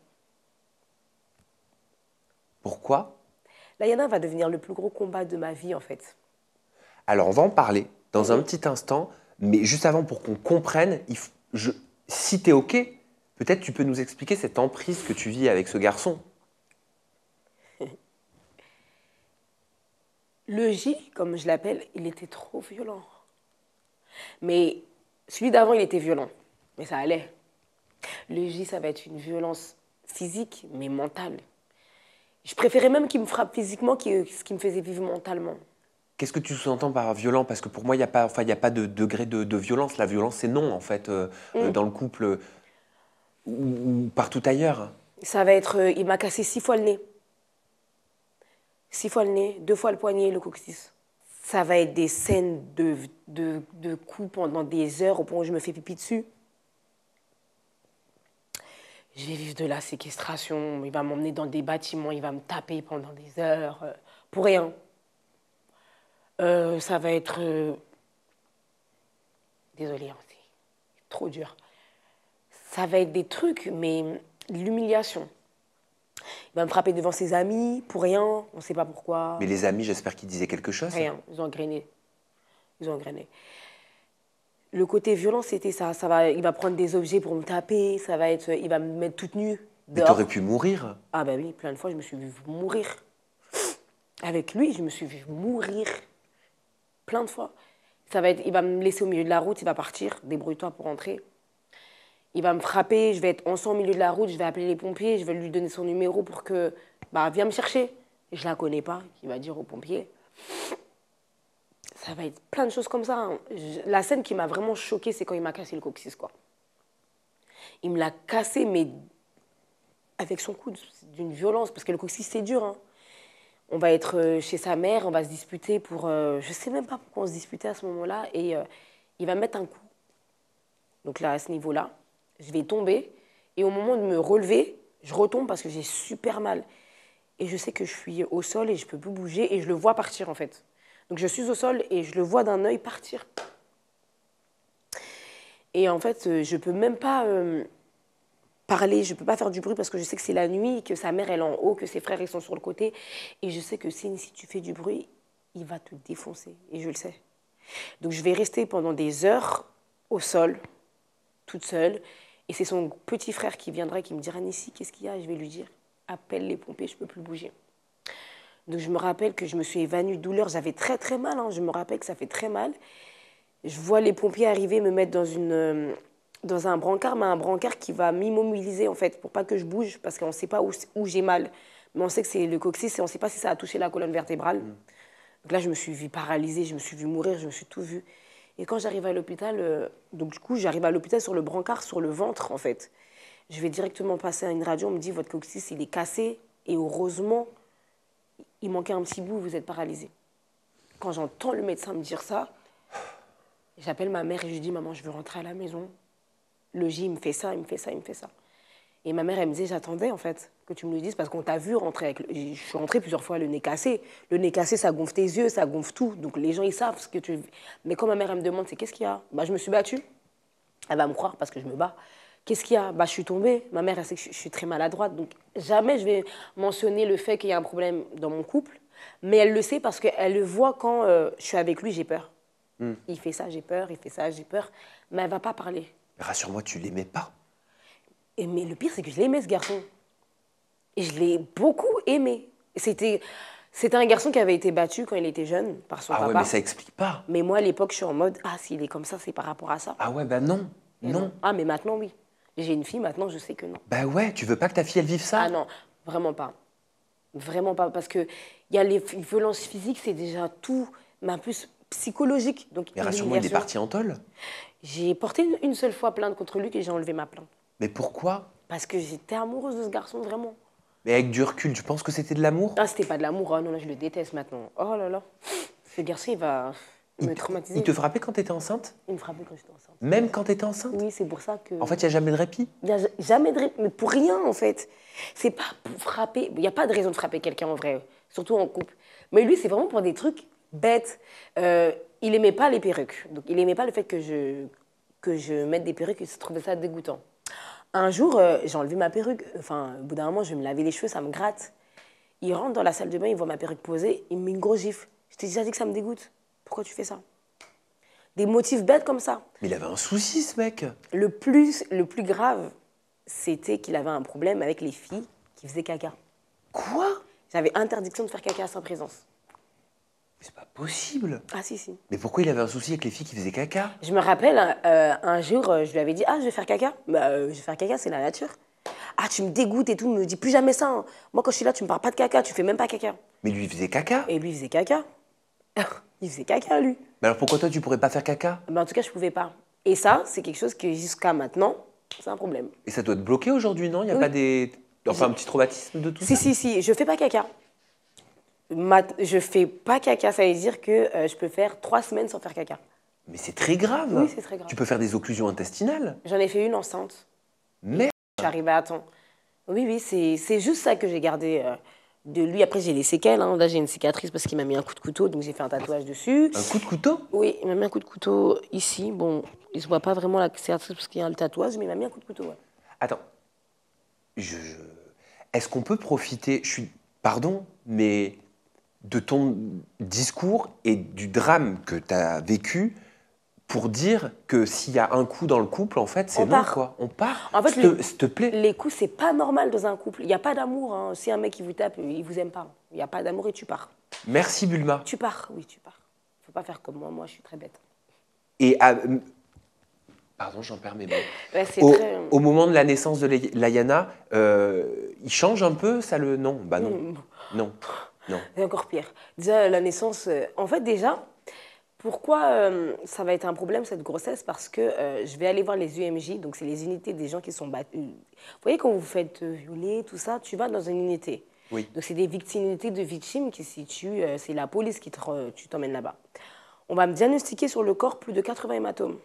Pourquoi? Layana va devenir le plus gros combat de ma vie, en fait. Alors, on va en parler dans un petit instant, mais juste avant, pour qu'on comprenne, si tu es OK, peut-être tu peux nous expliquer cette emprise que tu vis avec ce garçon. Le J, comme je l'appelle, il était trop violent. Mais celui d'avant, il était violent. Mais ça allait. Le J, ça va être une violence physique, mais mentale. Je préférais même qu'il me frappe physiquement que ce qu'il me faisait vivre mentalement. Qu'est-ce que tu sous-entends par violent? Parce que pour moi, il n'y a pas, y a pas de degré de violence. La violence, c'est non, en fait, dans le couple ou partout ailleurs. Ça va être... il m'a cassé 6 fois le nez. 6 fois le nez, 2 fois le poignet, le coccyx. Ça va être des scènes de coups pendant des heures au point où je me fais pipi dessus. Je vais vivre de la séquestration. Il va m'emmener dans des bâtiments, il va me taper pendant des heures, pour rien. Ça va être... Désolée, hein, c'est trop dur. Ça va être des trucs, mais l'humiliation. Il va me frapper devant ses amis, pour rien, on ne sait pas pourquoi. Mais les amis, j'espère qu'ils disaient quelque chose. Rien, ils ont engrainé. Ils ont engrainé. Le côté violent, c'était ça. Il va prendre des objets pour me taper, il va me mettre toute nue Mais dehors. t'aurais pu mourir. Ah bah oui, plein de fois, je me suis vue mourir. Avec lui, je me suis vue mourir. Plein de fois. Il va me laisser au milieu de la route, il va partir, débrouille-toi pour rentrer. Il va me frapper, je vais être en sang au milieu de la route, je vais appeler les pompiers, je vais lui donner son numéro pour que, viens me chercher. Je la connais pas, il va dire aux pompiers. Ça va être plein de choses comme ça, hein. La scène qui m'a vraiment choquée, c'est quand il m'a cassé le coccyx, quoi. Il me l'a cassé, mais avec son coude, d'une violence, parce que le coccyx, c'est dur, hein. On va être chez sa mère, on va se disputer pour... je sais même pas pourquoi on se disputait à ce moment-là, et il va me mettre un coup. Donc là, à ce niveau-là, je vais tomber, et au moment de me relever, je retombe parce que j'ai super mal. Et je sais que je suis au sol et je peux plus bouger, et je le vois partir, en fait. Donc je suis au sol et je le vois d'un œil partir. Et en fait, je peux même pas parler, je peux pas faire du bruit parce que je sais que c'est la nuit, que sa mère elle est en haut, que ses frères ils sont sur le côté. Et je sais que si tu fais du bruit, il va te défoncer. Et je le sais. Donc je vais rester pendant des heures au sol, toute seule. Et c'est son petit frère qui viendra et qui me dira « Nissi, qu'est-ce qu'il y a ?» Je vais lui dire « Appelle les pompiers, je peux plus bouger. » Donc je me rappelle que je me suis évanouie de douleur, j'avais très très mal, hein. Je me rappelle que ça fait très mal. Je vois les pompiers arriver, me mettre dans un brancard, mais un brancard qui va m'immobiliser en fait, pour pas que je bouge, parce qu'on ne sait pas où j'ai mal. Mais on sait que c'est le coccyx et on ne sait pas si ça a touché la colonne vertébrale. Donc là, je me suis vue paralysée, je me suis vue mourir, je me suis tout vue. Et quand j'arrive à l'hôpital, donc du coup, j'arrive à l'hôpital sur le brancard, sur le ventre en fait. Je vais directement passer à une radio, on me dit « Votre coccyx, il est cassé et heureusement, il manquait un petit bout, vous êtes paralysé. » Quand j'entends le médecin me dire ça, j'appelle ma mère et je lui dis « Maman, je veux rentrer à la maison. » Le J, il me fait ça, il me fait ça, il me fait ça. Et ma mère, elle me disait « J'attendais, en fait, que tu me le dises, parce qu'on t'a vu rentrer avec... » Je suis rentrée plusieurs fois, le nez cassé. Le nez cassé, ça gonfle tes yeux, ça gonfle tout. Donc les gens, ils savent ce que tu... Mais quand ma mère, elle me demande « C'est qu'est-ce qu'il y a ?» Je me suis battue. Elle va me croire parce que je me bats. Qu'est-ce qu'il y a? Je suis tombée. Ma mère, elle sait que je suis très maladroite. Donc, jamais je vais mentionner le fait qu'il y a un problème dans mon couple. Mais elle le sait parce qu'elle le voit quand je suis avec lui, j'ai peur. Il fait ça, j'ai peur. Il fait ça, j'ai peur. Mais elle ne va pas parler. Rassure-moi, tu l'aimais pas. Mais le pire, c'est que je l'aimais, ce garçon. Et je l'ai beaucoup aimé. C'était un garçon qui avait été battu quand il était jeune par son papa. Ah ouais, mais ça explique pas. Mais moi, à l'époque, je suis en mode, ah, s'il est comme ça, c'est par rapport à ça. Ah ouais, bah non. Non. Ah, mais maintenant, oui. J'ai une fille, maintenant, je sais que non. Bah ouais, tu veux pas que ta fille, elle vive ça? Ah non, vraiment pas. Vraiment pas, parce que il y a les violences physiques, c'est déjà tout, mais en plus psychologique. Donc, Mais rassure-moi, il est parti en tôle. J'ai porté une seule fois plainte contre lui et j'ai enlevé ma plainte. Mais pourquoi? Parce que j'étais amoureuse de ce garçon, vraiment. Mais avec du recul, tu penses que c'était de l'amour? Ah, c'était pas de l'amour, non, non, je le déteste maintenant. Oh là là, ce garçon, il va me traumatiser. Il te frappait quand t'étais enceinte? Il me frappait quand j'étais enceinte. Même quand t'étais enceinte? Oui, c'est pour ça que... En fait, il n'y a jamais de répit? Il n'y a jamais de... Mais pour rien, en fait. C'est pas pour frapper... Il n'y a pas de raison de frapper quelqu'un, en vrai. Surtout en couple. Mais lui, c'est vraiment pour des trucs bêtes. Il aimait pas les perruques. Donc, il aimait pas le fait que je mette des perruques. Il se trouvait ça dégoûtant. Un jour, j'ai enlevé ma perruque. Enfin, au bout d'un moment, je vais me laver les cheveux, ça me gratte. Il rentre dans la salle de bain, il voit ma perruque posée, il me met une grosse gifle. Je t'ai déjà dit que ça me dégoûte. Pourquoi tu fais ça? Des motifs bêtes comme ça. Mais il avait un souci, ce mec. Le plus grave, c'était qu'il avait un problème avec les filles qui faisaient caca. Quoi? J'avais interdiction de faire caca à sa présence. C'est pas possible. Ah si, si. Mais pourquoi il avait un souci avec les filles qui faisaient caca? Je me rappelle, un jour, je lui avais dit « Ah, je vais faire caca. Je vais faire caca, c'est la nature. » « Ah, tu me dégoûtes et tout, me dis plus jamais ça. Hein. Moi, quand je suis là, tu me parles pas de caca, tu fais même pas caca. » Mais lui, il faisait caca? Et lui, il faisait caca. Il faisait caca, lui. Mais alors pourquoi toi, tu pourrais pas faire caca? Mais en tout cas, je pouvais pas. Et ça, c'est quelque chose que jusqu'à maintenant, c'est un problème. Et ça doit te bloquer aujourd'hui, non? Il n'y a Oui. pas des... Enfin, un petit traumatisme de tout ça? Si, je fais pas caca. Je fais pas caca, ça veut dire que je peux faire 3 semaines sans faire caca. Mais c'est très grave. Oui, c'est très grave. Tu peux faire des occlusions intestinales. J'en ai fait une enceinte. Mais... Je suis arrivée à temps. Oui, oui, c'est juste ça que j'ai gardé de lui. Après, j'ai les séquelles. Hein. Là, j'ai une cicatrice parce qu'il m'a mis un coup de couteau, donc j'ai fait un tatouage dessus. Un coup de couteau? Oui, il m'a mis un coup de couteau ici. Bon, il se voit pas vraiment la cicatrice parce qu'il y a le tatouage, mais il m'a mis un coup de couteau, ouais. Attends. Est-ce qu'on peut profiter, pardon, mais de ton discours et du drame que tu as vécu pour dire que s'il y a un coup dans le couple, en fait, c'est non, quoi. On part. En fait, s'il te plaît. Les coups, c'est pas normal dans un couple. Il n'y a pas d'amour. Hein. Si un mec, il vous tape, il vous aime pas. Il n'y a pas d'amour et tu pars. Merci, Bulma. Tu pars, oui, tu pars. Faut pas faire comme moi. Moi, je suis très bête. Et pardon, j'en perds mes mots. Ouais, au moment de la naissance de Layana, il change un peu, ça le... Non, bah non. Non, non. C'est encore pire. Déjà, la naissance... En fait, déjà, pourquoi ça va être un problème, cette grossesse? Parce que je vais aller voir les UMJ, donc c'est les unités des gens qui sont battus. Vous voyez, quand vous vous faites violer, tout ça, tu vas dans une unité. Oui. Donc c'est des unités de victimes qui se situent, c'est la police qui tu t'emmènes là-bas. On va me diagnostiquer sur le corps plus de 80 hématomes.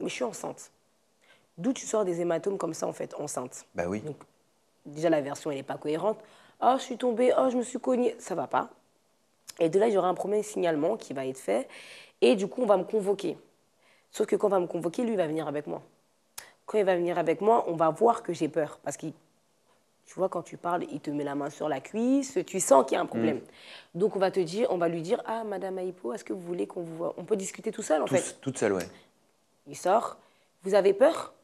Mais je suis enceinte. D'où tu sors des hématomes comme ça, en fait, enceinte? Bah oui. Donc, déjà, la version, elle n'est pas cohérente. Oh, je suis tombée, oh, je me suis cognée. Ça ne va pas. Et de là, il y aura un premier signalement qui va être fait. Et du coup, on va me convoquer. Sauf que quand on va me convoquer, lui, il va venir avec moi. Quand il va venir avec moi, on va voir que j'ai peur. Parce que, tu vois, quand tu parles, il te met la main sur la cuisse, tu sens qu'il y a un problème. Donc, on va lui dire, ah, Madame Aïpo, est-ce que vous voulez qu'on vous voit? On peut discuter tout seul, en fait. Toute seule, ouais. Il sort. Vous avez peur?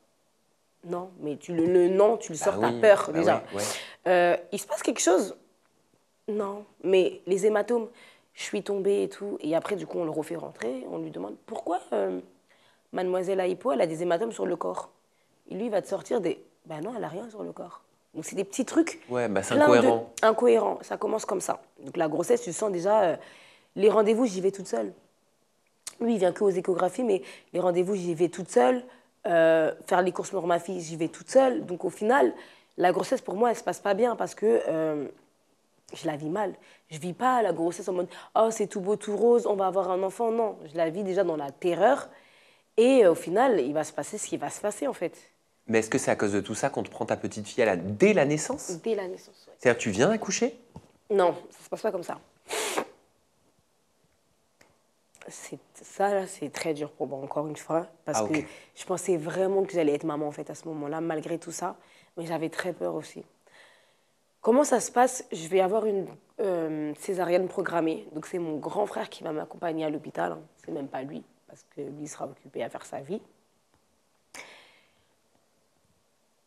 Non, mais le non, tu le sors, t'as peur, déjà. Ouais, ouais. Il se passe quelque chose? Non, mais les hématomes, je suis tombée et tout. Et après, du coup, on le refait rentrer. On lui demande, pourquoi Mademoiselle Aïpo, elle a des hématomes sur le corps? Et lui, il va te sortir des... Ben non, elle n'a rien sur le corps. Donc, c'est des petits trucs. Ouais, bah c'est incohérent. Incohérent, ça commence comme ça. Donc, la grossesse, tu sens déjà... les rendez-vous, j'y vais toute seule. Lui, il vient que aux échographies, mais les rendez-vous, j'y vais toute seule. Faire les courses pour ma fille, j'y vais toute seule. Donc, au final, la grossesse, pour moi, elle ne se passe pas bien parce que je la vis mal. Je ne vis pas la grossesse en mode « Oh, c'est tout beau, tout rose, on va avoir un enfant ». Non, je la vis déjà dans la terreur. Et au final, il va se passer ce qui va se passer, en fait. Mais est-ce que c'est à cause de tout ça qu'on te prend ta petite fille dès la naissance? Dès la naissance, oui. C'est-à-dire que tu viens d'accoucher? Non, ça ne se passe pas comme ça. Ça, là, c'est très dur pour moi, encore une fois, parce que je pensais vraiment que j'allais être maman, en fait, à ce moment-là, malgré tout ça, mais j'avais très peur aussi. Comment ça se passe? Je vais avoir une césarienne programmée, donc c'est mon grand frère qui va m'accompagner à l'hôpital, hein. C'est même pas lui, parce que lui sera occupé à faire sa vie.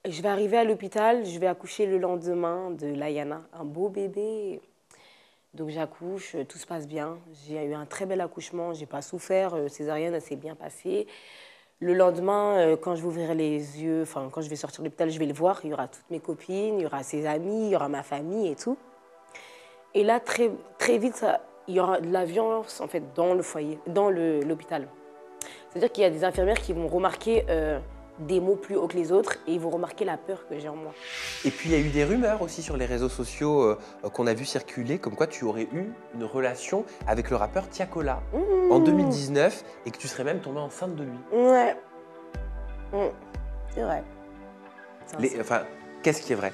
Je vais arriver à l'hôpital, je vais accoucher le lendemain de Layana, un beau bébé. Donc j'accouche, tout se passe bien. J'ai eu un très bel accouchement, j'ai pas souffert, césarienne, elle s'est bien passée. Le lendemain, quand je vais ouvrir les yeux, enfin, quand je vais sortir de l'hôpital, je vais le voir. Il y aura toutes mes copines, il y aura ses amis, il y aura ma famille et tout. Et là, très, très vite, il y aura de la violence, en fait, dans le foyer, dans l'hôpital. C'est-à-dire qu'il y a des infirmières qui vont remarquer des mots plus hauts que les autres et ils vont remarquer la peur que j'ai en moi. Et puis il y a eu des rumeurs aussi sur les réseaux sociaux qu'on a vu circuler, comme quoi tu aurais eu une relation avec le rappeur Tiakola en 2019 et que tu serais même tombée enceinte de lui. Ouais. C'est vrai. Enfin, qu'est-ce qui est vrai?